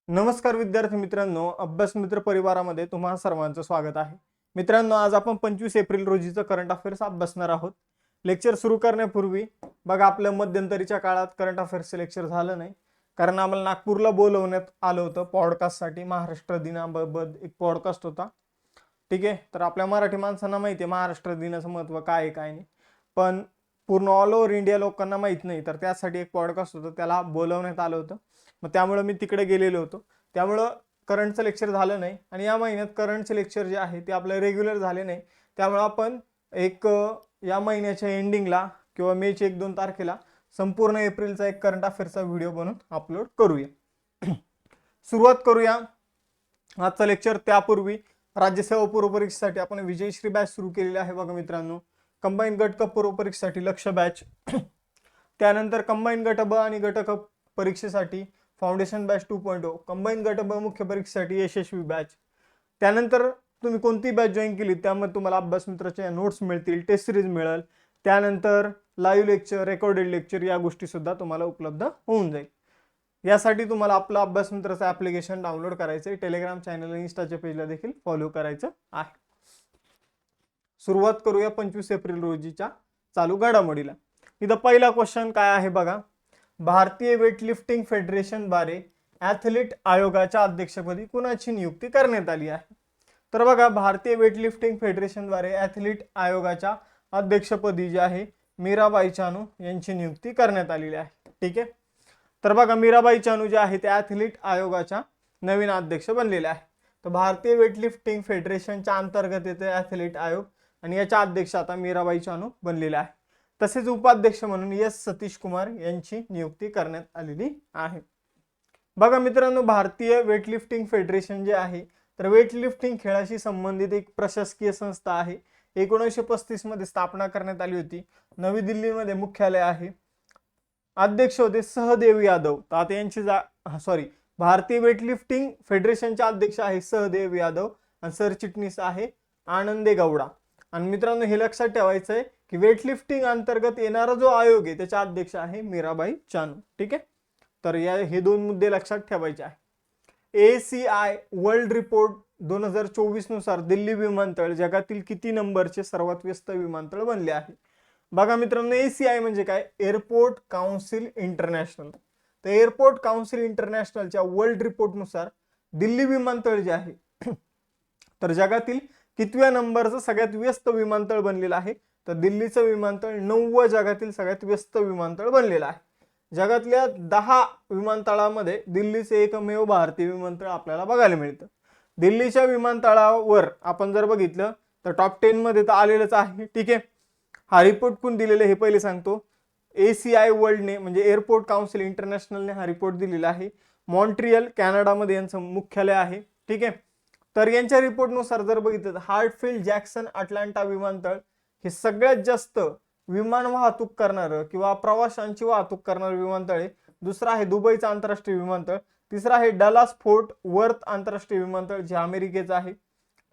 नमस्कार विद्यार्थी मित्रांनो, अभ्यास मित्र परिवारामध्ये तुम्हा सर्वांचं स्वागत आहे. मित्रांनो, आज आपण 25 एप्रिल रोजीचं करंट अफेअर्स अभ्यासणार आहोत. लेक्चर सुरू करण्यापूर्वी बघा, आपल्या मध्यंतरीच्या काळात करंट अफेअर्सचं लेक्चर झालं नाही, कारण आम्हाला नागपूरला बोलवण्यात आलं होतं पॉडकास्टसाठी. महाराष्ट्र दिनाबाबत एक पॉडकास्ट होता. ठीक आहे, तर आपल्या मराठी माणसांना माहिती आहे महाराष्ट्र दिनाचं महत्त्व काय आहे काय नाही, पण पूर्ण ऑल ओव्हर इंडिया लोकांना माहीत नाही. तर त्यासाठी एक पॉडकास्ट होतं, त्याला बोलवण्यात आलं होतं. मग त्यामुळे मी तिकडे गेलेलो होतो, त्यामुळं करंटचं लेक्चर झालं नाही. आणि या महिन्यात करंटचे लेक्चर जे आहे ते आपलं रेग्युलर झाले नाही. त्यामुळे आपण एक या महिन्याच्या एंडिंगला किंवा मेच्या 1-2 तारखेला संपूर्ण एप्रिलचा एक करंट अफेअर्सचा व्हिडिओ बनवून अपलोड करूया. सुरुवात करूया आजचं लेक्चर. त्यापूर्वी राज्यसेवा पूर्व परीक्षेसाठी आपण विजयश्री बॅच सुरू केलेली आहे बघा मित्रांनो. कंबाईन गट क पूर्व परीक्षेसाठी लक्ष्य बॅच, त्यानंतर कंबाईन गट ब आणि गट क परीक्षेसाठी फाउंडेशन बॅच 2.0, कंबाईन गट ब मुख्य परीक्षेसाठी यशस्वी बॅच. त्यानंतर तुम्ही कोणती बॅच जॉईन केली त्यामध्ये तुम्हाला अभ्यास मित्राच्या नोट्स मिळतील, टेस्ट सिरीज मिळेल, त्यानंतर लाईव्ह लेक्चर, रेकॉर्डेड लेक्चर या गोष्टी सुद्धा तुम्हाला उपलब्ध होऊन जाईल. यासाठी तुम्हाला आपलं अभ्यास मित्राचं ॲप्लिकेशन डाउनलोड करायचं आहे. टेलिग्राम चॅनल आणि इंस्टाच्या पेजला देखील फॉलो करायचं आहे. सुरुवात करूया 25 एप्रिल रोजीच्या चालू घडामोडीला. इथं पहिला क्वेश्चन काय आहे बघा. भारतीय वेटलिफ्टिंग फेडरेशन द्वारे ॲथलीट आयोगाच्या अध्यक्षपदी कुणाची नियुक्ती करण्यात आली आहे? तर बघा, भारतीय वेटलिफ्टिंग फेडरेशन द्वारे ॲथलीट आयोगाच्या अध्यक्षपदी जे आहे मीराबाई चानू यांची नियुक्ती करण्यात आलेली आहे. ठीक आहे, तर बघा मीराबाई चानू जे आहे ते ॲथलीट आयोगाच्या नवीन अध्यक्ष बनलेले आहे. तर भारतीय वेटलिफ्टिंग फेडरेशनच्या अंतर्गत येते ॲथलीट आयोग आणि याच्या अध्यक्ष आता मीराबाई चानू बनलेले आहे. तसेच उपाध्यक्ष म्हणून एस सतीश कुमार यांची नियुक्ती करण्यात आलेली आहे. बघा मित्रांनो, भारतीय वेटलिफ्टिंग फेडरेशन जे आहे तर वेटलिफ्टिंग खेळाशी संबंधित एक प्रशासकीय संस्था आहे. 1935 मध्ये स्थापना करण्यात आली होती. नवी दिल्लीमध्ये मुख्यालय आहे. अध्यक्ष होते सहदेव यादव. तर आता यांची भारतीय वेटलिफ्टिंग फेडरेशनचे अध्यक्ष आहे सहदेव यादव आणि सरचिटणीस आहे आनंदे गौडा. आणि मित्रांनो, हे लक्षात ठेवायचं आहे की वेटलिफ्टिंग अंतर्गत येणारा जो आयोग आहे त्याचा अध्यक्ष आहे मीराबाई चानू. ठीक आहे, तर हे दोन मुद्दे लक्षात ठेवायचे आहे. ACI वर्ल्ड रिपोर्ट 2024 नुसार दिल्ली विमानतळ जगातील किती नंबरचे सर्वात व्यस्त विमानतळ बनले आहे? बघा मित्रांनो, ACI म्हणजे काय? Airport council international. तर एअरपोर्ट काउन्सिल इंटरनॅशनलच्या वर्ल्ड रिपोर्टनुसार दिल्ली विमानतळ जे आहे तर जगातील कितव्या नंबरचं सगळ्यात व्यस्त विमानतळ बनलेलं आहे? तर दिल्लीचं विमानतळ 9वं जगातील सगळ्यात व्यस्त विमानतळ बनलेलं आहे. जगातल्या 10 विमानतळामध्ये दिल्लीचे एकमेव भारतीय विमानतळ आपल्याला बघायला मिळतं. दिल्लीच्या विमानतळावर आपण जर बघितलं तर टॉप 10 मध्ये तर आलेलंच आहे. ठीक आहे, हा रिपोर्ट कोण दिलेला हे पहिले सांगतो. ACI वर्ल्डने म्हणजे एअरपोर्ट काउन्सिल इंटरनॅशनलने हा रिपोर्ट दिलेला आहे. मॉन्ट्रियल कॅनडामध्ये यांचं मुख्यालय आहे. ठीक आहे, तर यांच्या रिपोर्टनुसार जर बघितलं तर हार्टफील्ड जॅक्सन अटलांटा विमानतळ हे सगळ्यात जास्त विमान वाहतूक करणारं किंवा प्रवाशांची वाहतूक करणारं विमानतळ आहे. दुसरं आहे दुबईचं आंतरराष्ट्रीय विमानतळ. तिसरं आहे डलास फोर्ट वर्थ आंतरराष्ट्रीय विमानतळ जे अमेरिकेचं आहे.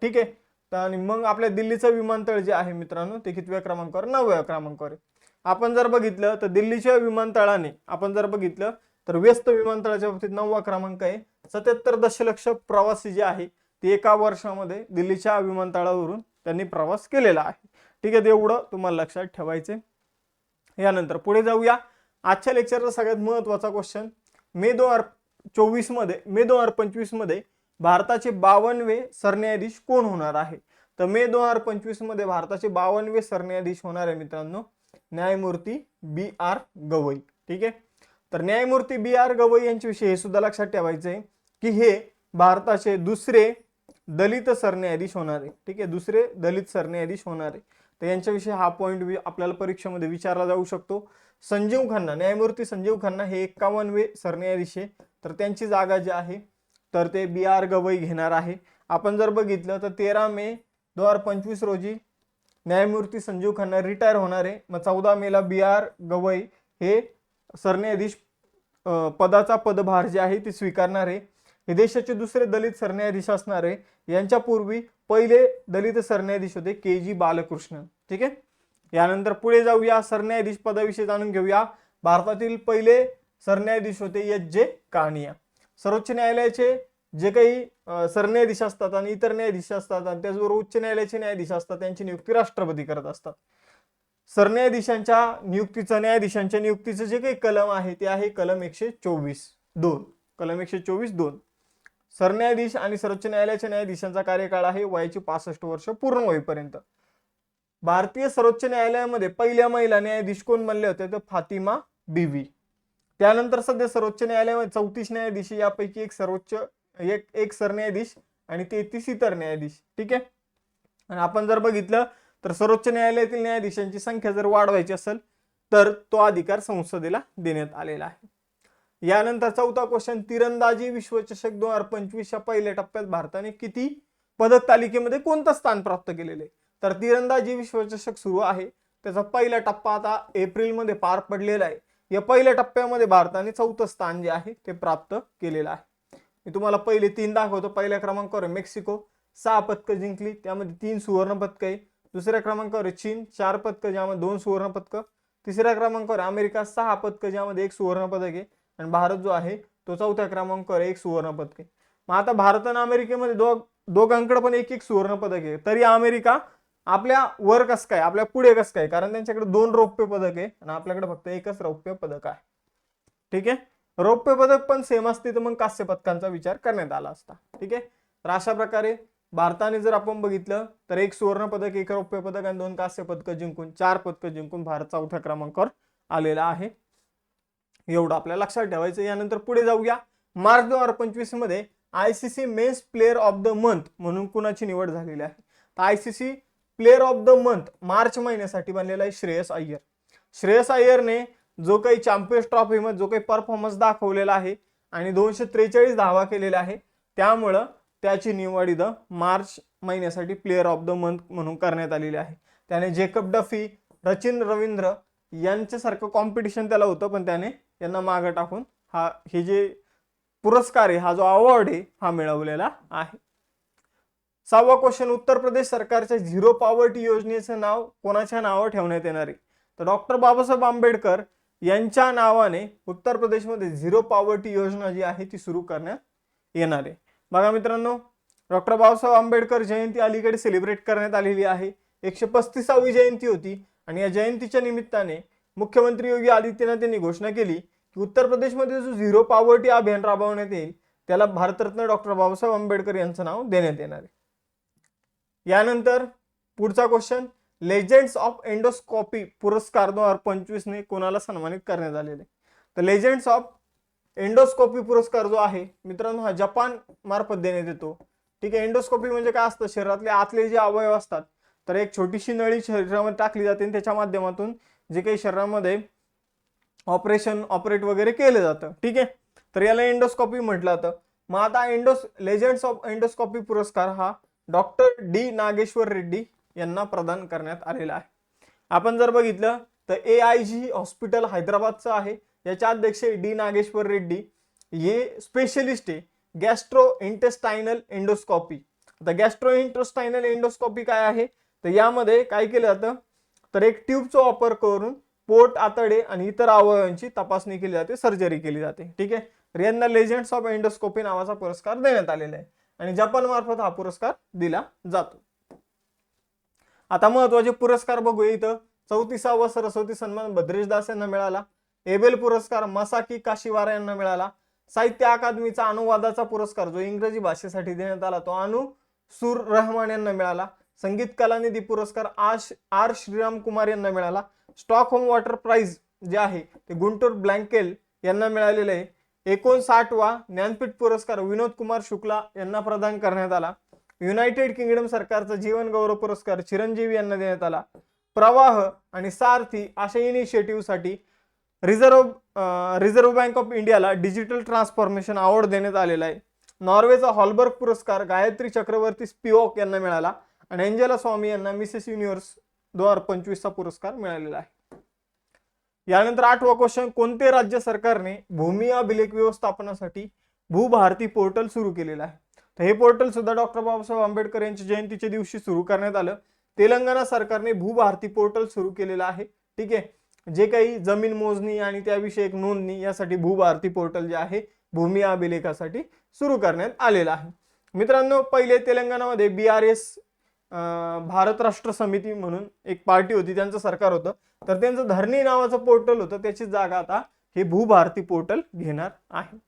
ठीक आहे, आणि मग आपल्या दिल्लीचं विमानतळ जे आहे मित्रांनो ते कितव्या क्रमांकावर? 9व्या क्रमांकावर आहे. आपण जर बघितलं तर दिल्लीच्या विमानतळाने आपण जर बघितलं तर व्यस्त विमानतळाच्या बाबतीत 9वा क्रमांक आहे. 77 दशलक्ष प्रवासी जे आहे ते एका वर्षामध्ये दिल्लीच्या विमानतळावरून त्यांनी प्रवास केलेला आहे. ठीक आहे, एवढं तुम्हाला लक्षात ठेवायचे. यानंतर पुढे जाऊया. आजच्या लेक्चरचा सगळ्यात महत्त्वाचा क्वेश्चन. मे 2025 मध्ये भारताचे 52वे सरन्यायाधीश कोण होणार आहे? तर मे 2025 मध्ये भारताचे 52वे सरन्यायाधीश होणार आहे मित्रांनो न्यायमूर्ती BR गवई. ठीक आहे, तर न्यायमूर्ती BR गवई यांच्याविषयी हे सुद्धा लक्षात ठेवायचं आहे की हे भारताचे दुसरे दलित सरन्यायाधीश होणार आहे. ठीक आहे, दुसरे दलित सरन्यायाधीश होणार आहे. तर यांच्याविषयी हा पॉईंट आपल्याला परीक्षेमध्ये विचारला जाऊ शकतो. संजीव खन्ना, न्यायमूर्ती संजीव खन्ना हे 51वे सरन्यायाधीश आहे. तर त्यांची जागा जी आहे तर ते BR गवई घेणार आहे. आपण जर बघितलं तर 13 मे 2025 रोजी न्यायमूर्ती संजीव खन्ना रिटायर होणार आहे. मग 14 मेला BR गवई हे सरन्यायाधीश पदाचा पदभार जे आहे ते स्वीकारणार आहे. हे देशाचे दुसरे दलित सरन्यायाधीश असणार आहे. यांच्या पूर्वी पहिले दलित सरन्यायाधीश होते KG बालकृष्णन. ठीक आहे, यानंतर पुढे जाऊया. सरन्यायाधीश पदाविषयी जाणून घेऊया. भारतातील पहिले सरन्यायाधीश होते HJ कानिया. सर्वोच्च न्यायालयाचे जे काही सरन्यायाधीश असतात आणि इतर न्यायाधीश असतात आणि त्याचबरोबर उच्च न्यायालयाचे न्यायाधीश असतात त्यांची नियुक्ती राष्ट्रपती करत असतात. न्यायाधीशांच्या नियुक्तीचं जे काही कलम आहे ते आहे कलम 124(2). कलम 124(2). सरन्यायाधीश आणि सर्वोच्च न्यायालयाच्या न्यायाधीशांचा कार्यकाळ आहे वयाची 65 वर्ष पूर्ण होईपर्यंत. भारतीय सर्वोच्च न्यायालयामध्ये पहिल्या महिला न्यायाधीश कोण बनले होते तर फातिमा बीवी. त्यानंतर सध्या सर्वोच्च न्यायालयामध्ये 34 न्यायाधीश यापैकी एक सरन्यायाधीश आणि 33 इतर न्यायाधीश. ठीक आहे. आणि आपण जर बघितलं तर सर्वोच्च न्यायालयातील न्यायाधीशांची संख्या जर वाढवायची असेल तर तो अधिकार संसदेला देण्यात आलेला आहे. यानंतर चौथा क्वेश्चन, तिरंदाजी विश्वचषक 2025 पहिल्या टप्प्यात भारताने किती पदक तालिकेमध्ये कोणतं स्थान प्राप्त केलेले? तर तिरंदाजी विश्वचषक सुरू आहे, त्याचा पहिला टप्पा आता एप्रिलमध्ये पार पडलेला आहे. या पहिल्या टप्प्यामध्ये भारताने 4थं स्थान जे आहे ते प्राप्त केलेलं आहे. मी तुम्हाला पहिले 3 दाखवतो. पहिल्या क्रमांकावर मेक्सिको 6 पदकं जिंकली, त्यामध्ये 3 सुवर्ण पदकं आहे. दुसऱ्या क्रमांकावर चीन 4 पदकं ज्यामध्ये 2 सुवर्ण पदकं. तिसऱ्या क्रमांकावर अमेरिका 6 पदकं ज्यामध्ये 1 सुवर्ण पदक आहे. आणि भारत जो आहे तो 4थ्या क्रमांकावर 1 सुवर्ण पदक आहे. मग आता भारत आणि अमेरिकेमध्ये दोघांकडे पण 1-1 सुवर्ण पदक आहे. तरी अमेरिका आपल्या वर कसं काय, आपल्या पुढे कसं काय, कारण त्यांच्याकडे 2 रौप्य पदक आहे आणि आपल्याकडे फक्त 1च रौप्य पदक आहे. ठीक आहे. रौप्य पदक पण सेम असते तर मग कांस्य पदकांचा विचार करण्यात आला असता. ठीक आहे. तर अशा प्रकारे भारताने जर आपण बघितलं तर 1 सुवर्ण पदक, 1 रौप्य पदक आणि 2 कांस्य पदकं जिंकून 4 पदकं जिंकून भारत 4थ्या क्रमांकावर आलेला आहे. एवढं आपल्याला लक्षात ठेवायचं. यानंतर पुढे जाऊया. मार्च 2025 मध्ये ICC men's player of the month म्हणून कुणाची निवड झालेली आहे? तर ICC player of the month March महिन्यासाठी बनलेला आहे श्रेयस अय्यर. श्रेयस अय्यरने जो काही चॅम्पियन्स ट्रॉफी मध्ये जो काही परफॉर्मन्स दाखवलेला आहे आणि 243 धावा केलेल्या आहे, त्यामुळं त्याची निवड इथं मार्च महिन्यासाठी प्लेअर ऑफ द मंथ म्हणून करण्यात आलेली आहे. त्याने जेकब डफी, सचिन रवींद्र यांच्यासारखं कॉम्पिटिशन त्याला होतं, पण त्याने यांना मागे टाकून हे जे पुरस्कार आहे, हा जो अवॉर्ड आहे हा मिळवलेला आहे. 6वा क्वेश्चन, उत्तर प्रदेश सरकारच्या झिरो पॉवर्टी योजनेचं नाव कोणाच्या नावावर ठेवण्यात येणार आहे? तर डॉक्टर बाबासाहेब आंबेडकर यांच्या नावाने उत्तर प्रदेशमध्ये झिरो पॉवर्टी योजना जी आहे ती सुरू करण्यात येणार आहे. बघा मित्रांनो, डॉक्टर बाबासाहेब आंबेडकर जयंती अलीकडे सेलिब्रेट करण्यात आलेली आहे. 135वी जयंती होती आणि या जयंतीच्या निमित्ताने मुख्यमंत्री योगी आदित्यनाथ यांनी घोषणा केली की उत्तर प्रदेशमध्ये जो झिरो पॉवर्टी अभियान राबवण्यात येईल त्याला भारतरत्न डॉक्टर बाबासाहेब आंबेडकर यांचं नाव देण्यात येणार आहे. यानंतर पुढचा क्वेश्चन, लेजंड्स ऑफ एंडोस्कोपी पुरस्कार 2025 ने कोणाला सन्मानित करण्यात आलेले? तर लेजंड्स ऑफ एंडोस्कोपी पुरस्कार जो आहे मित्रांनो हा जपान मार्फत देण्यात येतो. ठीक आहे. एंडोस्कोपी म्हणजे काय असतं? शरीरातले आतले जे अवयव असतात तर एक छोटीशी नळी शरीरामध्ये टाकली जाते आणि त्याच्या माध्यमातून जे काही शरीरामध्ये ऑपरेट वगैरे केलं जातं. ठीक आहे. तर याला एंडोस्कोपी म्हटलं जातं. मग आता लेजंड्स ऑफ एंडोस्कोपी पुरस्कार हा डॉक्टर डी नागेश्वर रेड्डी यांना प्रदान करण्यात आलेला आहे. आपण जर बघितलं तर AIG हॉस्पिटल हैदराबादचं आहे. याचे अध्यक्ष डी नागेश्वर रेड्डी. हे स्पेशलिस्ट आहे गॅस्ट्रो इंटेस्टायनल एंडोस्कोपी. आता गॅस्ट्रो इंटेस्टायनल एंडोस्कोपी काय आहे? तर यामध्ये काय केलं जातं तर एक ट्यूबचा वापर करून पोट, आतडे आणि इतर अवयवांची तपासणी केली जाते, सर्जरी केली जाते. ठीक आहे. तर यांना लेजंड्स ऑफ एंडोस्कोपी नावाचा पुरस्कार देण्यात आलेला आहे आणि जपान मार्फत हा पुरस्कार दिला जातो. आता महत्वाचे पुरस्कार बघूया. इथं 34वा सरस्वती सन्मान भद्रेश दास यांना मिळाला. एबेल पुरस्कार मसाकी काशिवारा यांना मिळाला. साहित्य अकादमीचा अनुवादाचा पुरस्कार जो इंग्रजी भाषेसाठी देण्यात आला तो अनु सुर रहमान यांना मिळाला. संगीत कलानिधी पुरस्कार आर श्रीराम कुमार यांना मिळाला. स्टॉकहोम वॉटर प्राइज जे आहे ते गुंटूर ब्लँकेल यांना मिळालेले आहे. 59वा ज्ञानपीठ पुरस्कार विनोद कुमार शुक्ला यांना प्रदान करण्यात आला. युनायटेड किंगडम सरकारचा जीवन गौरव पुरस्कार चिरंजीवी यांना देण्यात आला. प्रवाह आणि सारथी अशा इनिशिएटिव्हसाठी रिझर्व्ह बँक ऑफ इंडियाला डिजिटल ट्रान्सफॉर्मेशन अवॉर्ड देण्यात आलेला आहे. नॉर्वेचा हॉलबर्ग पुरस्कार गायत्री चक्रवर्ती स्पिओक यांना मिळाला आणि एंजेला स्वामी यांना मिसेस युनिव्हर्स 2025 पुरस्कार मिळालेला आहे. यानंतर 8वा क्वेश्चन, कोणते राज्य सरकारने भूमी अभिलेख व्यवस्थापनासाठी भूभारती पोर्टल सुरू केलेलं आहे? तर हे पोर्टल सुद्धा डॉक्टर बाबासाहेब आंबेडकर यांच्या जयंतीच्या दिवशी सुरू करण्यात आलं. तेलंगणा सरकारने भूभारती पोर्टल सुरू केलेलं आहे. ठीक आहे. जे काही जमीन मोजणी आणि त्याविषयी एक नोंदणी यासाठी भूभारती पोर्टल जे आहे भूमी अभिलेखासाठी सुरू करण्यात आलेला आहे. मित्रांनो, पहिले तेलंगणामध्ये BRS भारत राष्ट्र समिती म्हणून एक पार्टी होती, त्यांचं सरकार होतं, तर त्यांचं धरणी नावाचं पोर्टल होतं, त्याची जागा आता हे भूभारती पोर्टल घेणार आहे.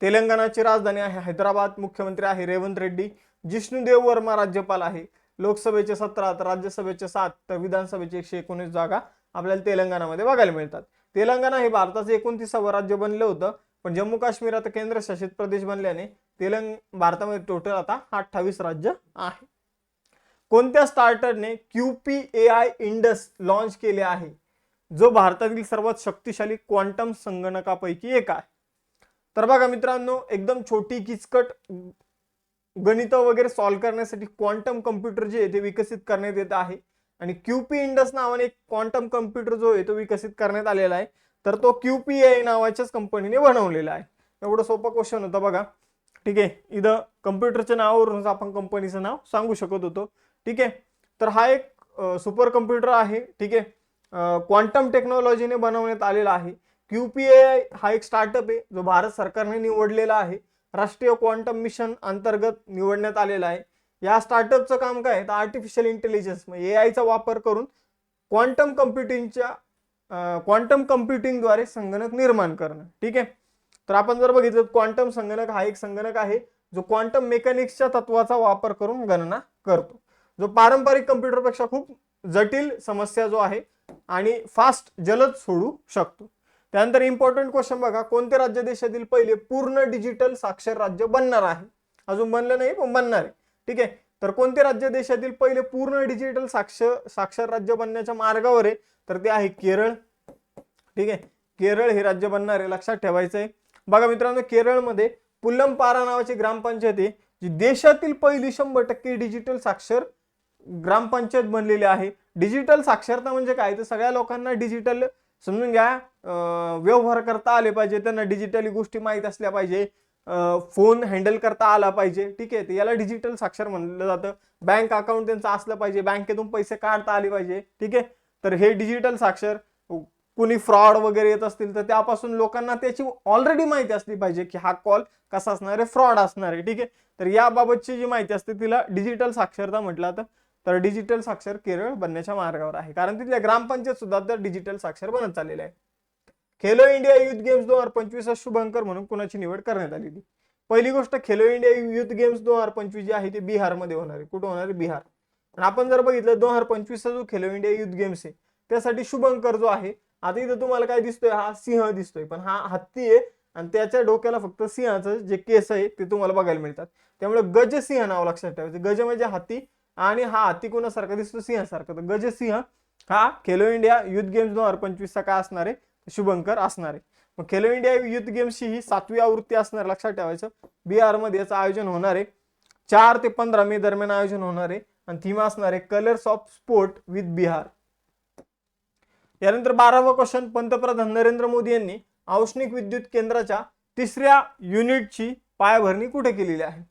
तेलंगणाची राजधानी आहे हैदराबाद, मुख्यमंत्री आहे रेवंत रेड्डी, जिष्णुदेव वर्मा राज्यपाल आहे, लोकसभेचे 17 तर राज्यसभेचे 7 तर विधानसभेचे 119 जागा आपल्याला तेलंगणामध्ये बघायला मिळतात. तेलंगणा हे भारताचं 29वे राज्य बनलं होतं, पण जम्मू काश्मीर आता केंद्रशासित प्रदेश बनल्याने भारतामध्ये टोटल आता 28 राज्य आहे. कोणत्या स्टार्टअपने QPAI इंडस लॉन्च केले आहे, जो भारतातील सर्वात शक्तिशाली क्वांटम संगणकापैकी एक आहे? तर बघा मित्रांनो, एकदम छोटी किचकट गणित वगैरे सॉल्व्ह करण्यासाठी क्वांटम कम्प्युटर जे आहे ते विकसित करण्यात येत आहे आणि QP इंडस नावाने एक क्वांटम कम्प्युटर जो आहे तो विकसित करण्यात आलेला आहे, तर तो QPAI नावाच्याच कंपनीने बनवलेला आहे. एवढं सोपं क्वेश्चन होतं बघा. ठीक आहे, इथं कम्प्युटरच्या नावावरून आपण कंपनीचं नाव सांगू शकत होतो. ठीक आहे, तर हा एक सुपर कम्प्युटर आहे. ठीक आहे, क्वांटम टेक्नॉलॉजीने बनवण्यात आलेला आहे. QPAI हा एक स्टार्टअप आहे जो भारत सरकारने निवडलेला आहे, राष्ट्रीय क्वांटम मिशन अंतर्गत निवडण्यात आलेला आहे. या स्टार्टअपचं काम काय आहे तर आर्टिफिशियल इंटेलिजन्स म्हणजे AI चा वापर करून क्वांटम कम्प्युटिंगद्वारे संगणक निर्माण करणं. ठीक आहे, तर आपण जर बघितलं क्वांटम संगणक हा एक संगणक आहे जो क्वांटम मेकॅनिक्सच्या तत्वाचा वापर करून गणना करतो, जो पारंपरिक कम्प्युटरपेक्षा खूप जटिल समस्या जो आहे आणि फास्ट जलद सोडू शकतो. त्यानंतर इम्पॉर्टंट क्वेश्चन बघा, कोणते राज्य देशातील पहिले पूर्ण डिजिटल साक्षर राज्य बनणार आहे? अजून बनलं नाही पण बनणार आहे. ठीक आहे, तर कोणते राज्य देशातील पहिले पूर्ण डिजिटल साक्षर राज्य बनण्याच्या मार्गावर आहे तर ते आहे केरळ. ठीक आहे, केरळ हे राज्य बनणार आहे, लक्षात ठेवायचं आहे. बघा मित्रांनो, केरळमध्ये पुल्लमपारा नावाची ग्रामपंचायत आहे जी देशातील पहिली 100% डिजिटल साक्षर ग्रामपंचायत बनलेली आहे. डिजिटल साक्षरता म्हणजे काय तर सगळ्या लोकांना डिजिटल समजून घ्या, व्यवहार करता आले पाहिजे, त्यांना डिजिटली गोष्टी माहीत असल्या पाहिजे, फोन हँडल करता आला पाहिजे. ठीक आहे, तर याला डिजिटल साक्षर म्हणलं जातं. बँक अकाउंट त्यांचं असलं पाहिजे, बँकेतून पैसे काढता आले पाहिजे. ठीक आहे, तर हे डिजिटल साक्षर. कुणी फ्रॉड वगैरे येत असतील तर त्यापासून लोकांना त्याची ऑलरेडी माहिती असली पाहिजे की हा कॉल कसा असणार आहे, फ्रॉड असणार आहे. ठीक आहे, तर याबाबतची जी माहिती असते तिला डिजिटल साक्षरता म्हटलं जातं. तर डिजिटल साक्षर केरळ बनण्याच्या मार्गावर आहे, कारण तिथल्या ग्रामपंचायत सुद्धा तर डिजिटल साक्षर बनत चाललेले आहे. Khelo India youth games 2025 Shubhankar म्हणून कुणाची निवड करण्यात आलेली? पहिली गोष्ट, खेलो इंडिया युथ गेम्स 2025 जे आहे ते बिहारमध्ये होणार आहे. कुठं होणार आहे? बिहार. आणि आपण जर बघितलं 2025 जो खेलो इंडिया युथ गेम्स आहे त्यासाठी शुभंकर जो आहे, आता इथं तुम्हाला काय दिसतोय, हा सिंह दिसतोय, पण हा हत्ती आहे आणि त्याच्या डोक्याला फक्त सिंहाचं जे केस आहे ते तुम्हाला बघायला मिळतात. त्यामुळे गजसिंह नाव लक्षात ठेवायचं. गज म्हणजे हत्ती आणि हा हत्ती कोणासारखा दिसतो? सिंहासारखा. तर गजसिंह हा खेलो इंडिया युथ गेम्स 2025 चा काय असणार आहे? शुभंकर असणार आहे. मग खेलो इंडिया युथ गेम्सची ही 7वी आवृत्ती असणार, लक्षात ठेवायचं. बिहारमध्ये याचं आयोजन होणार आहे. 4 ते 15 मे दरम्यान आयोजन होणार आहे आणि थीम असणार आहे colours of sport with Bihar. यानंतर 12वा क्वेश्चन, पंतप्रधान नरेंद्र मोदी यांनी औष्णिक विद्युत केंद्राच्या 3ऱ्या युनिटची पायाभरणी कुठे केलेली आहे?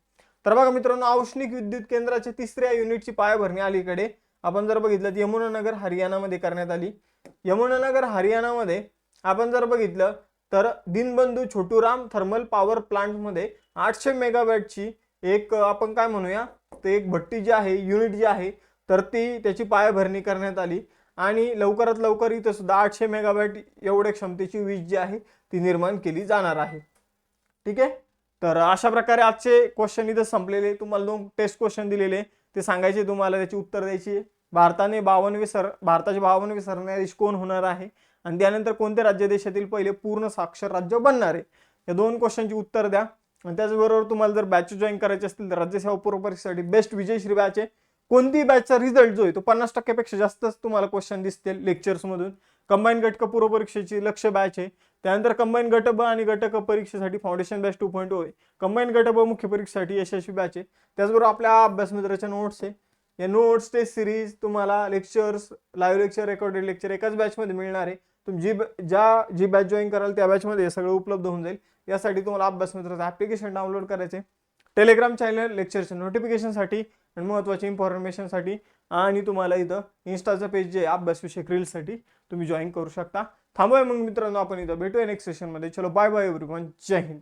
तर बघा मित्रांनो, औष्णिक विद्युत केंद्राच्या 3ऱ्या युनिटची पायाभरणी अलीकडे आपण जर बघितलं यमुनानगर हरियाणामध्ये करण्यात आली. यमुनानगर हरियाणामध्ये आपण जर बघितलं तर Deenbandhu Chhoturam thermal power plant मध्ये 800 मेगावॅटची एक आपण काय म्हणूया ते एक भट्टी जी आहे, युनिट जी आहे, तर ती त्याची पायाभरणी करण्यात आली आणि लवकरात लवकर इथं सुद्धा 800 मेगावॅट एवढ्या क्षमतेची वीज जी आहे ती निर्माण केली जाणार आहे. ठीक आहे, तर अशा प्रकारे आजचे क्वेश्चन इथं संपलेले. तुम्हाला 2 टेस्ट क्वेश्चन दिलेले, ते सांगायचे, तुम्हाला त्याची उत्तर द्यायची. भारताचे 52वे सरन्यायाधीश कोण होणार आहे आणि त्यानंतर कोणते राज्य देशातील पहिले पूर्ण साक्षर राज्य बनणार आहे, या 2 क्वेश्चनची उत्तर द्या. आणि त्याचबरोबर तुम्हाला जर बॅच जॉईन करायचे असतील तर राज्यसेवा पूर्व परीक्षेसाठी बेस्ट विजयश्री बॅच आहे. कोणती बॅचचा रिझल्ट जो आहे तो 50% पेक्षा जास्तच तुम्हाला क्वेश्चन दिसतील लेक्चर्स मधून. कंबाईन घटक पूर्व परीक्षेची लक्ष्य बॅच आहे. त्यानंतर कंबाईन गट ब आणि गटक परीक्षेसाठी फाउंडेशन बॅच 2.0 आहे. कंबाईन गट ब मुख्य परीक्षेसाठी यशस्वी बॅच आहे. त्याचबरोबर आपल्या अभ्यास मित्राच्या नोट्स आहे. या नोट्स टेस्ट सिरीज तुम्हाला lectures, live lecture, recorded lecture एकाच बॅच मध्ये मिळणार आहे. तुम्ही जी बॅच जॉईन कराल त्या बॅच मध्ये हे सगळं उपलब्ध होऊन जाईल. यासाठी तुम्हाला अभ्यास मित्राचं ऍप्लिकेशन डाउनलोड करायचे, टेलिग्राम चॅनल लेक्चरच्या नोटिफिकेशनसाठी आणि महत्त्वाच्या इन्फॉर्मेशनसाठी आणि तुम्हाला इथं इन्स्टाचं पेज जे अभ्यासविषयक रील्ससाठी तुम्ही जॉईन करू शकता. थांबूया मग मित्रांनो, आपण इथं भेटूया नेक्स्ट सेशनमध्ये. चलो बाय बाय एव्हरीवन, जय हिंद.